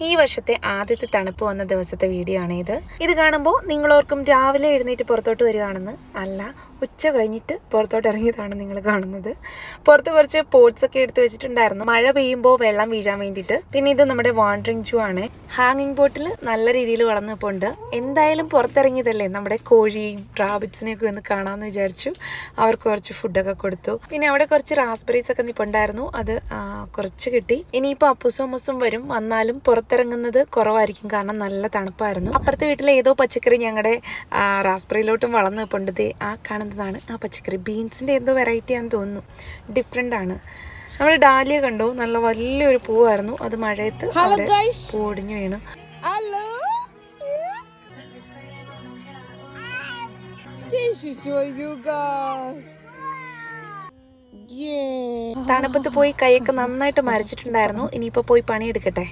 ഈ വർഷത്തെ ആദ്യത്തെ തണുപ്പ് വന്ന ദിവസത്തെ വീഡിയോ ആണ് ഇത് കാണുമ്പോൾ നിങ്ങളോർക്കും രാവിലെ എഴുന്നേറ്റ് പുറത്തോട്ട് വരികയാണെന്ന്. അല്ല, ഉച്ച കഴിഞ്ഞിട്ട് പുറത്തോട്ട് ഇറങ്ങിയതാണ് നിങ്ങൾ കാണുന്നത്. പുറത്ത് കുറച്ച് പോട്ട്സ് ഒക്കെ എടുത്ത് വെച്ചിട്ടുണ്ടായിരുന്നു, മഴ പെയ്യുമ്പോൾ വെള്ളം വീഴാൻ വേണ്ടിയിട്ട്. പിന്നെ ഇത് നമ്മുടെ വാണ്ടറിങ് ജൂ ആണ്. ഹാങ്ങിങ് ബോട്ടിൽ നല്ല രീതിയിൽ വളർന്നിപ്പോണ്ട്. എന്തായാലും പുറത്തിറങ്ങിയതല്ലേ, നമ്മുടെ കോഴിയും റാബിറ്റ്സിനെയൊക്കെ ഒന്ന് കാണാമെന്ന് വിചാരിച്ചു. അവർക്ക് കുറച്ച് ഫുഡൊക്കെ കൊടുത്തു. പിന്നെ അവിടെ കുറച്ച് റാസ്ബെറീസ് ഒക്കെ നിൽപ്പുണ്ടായിരുന്നു, അത് കുറച്ച് കിട്ടി. ഇനിയിപ്പോൾ അപ്പൂസും വരും. വന്നാലും പുറത്തിറങ്ങുന്നത് കുറവായിരിക്കും, കാരണം നല്ല തണുപ്പായിരുന്നു. അപ്പുറത്തെ വീട്ടിലെ ഏതോ പച്ചക്കറി ഞങ്ങളുടെ റാസ്ബെറിയിലോട്ടും വളർന്നു നിൽപ്പുണ്ട്. ആ കാണുന്നതാണ് ആ പച്ചക്കറി. ബീൻസിൻ്റെ എന്തോ വെറൈറ്റി ആണെന്ന് തോന്നുന്നു, ഡിഫറെൻ്റ് ആണ്. നമ്മൾ ഡാലിയ കണ്ടു, നല്ല വലിയൊരു പൂവായിരുന്നു. അത് മഴയത്ത് പൂടിഞ്ഞു വീണു. തണുപ്പത്ത് പോയി കൈയൊക്കെ നന്നായിട്ട് മരച്ചിട്ടുണ്ടായിരുന്നു. ഇനിയിപ്പോൾ പോയി പണിയെടുക്കട്ടെ.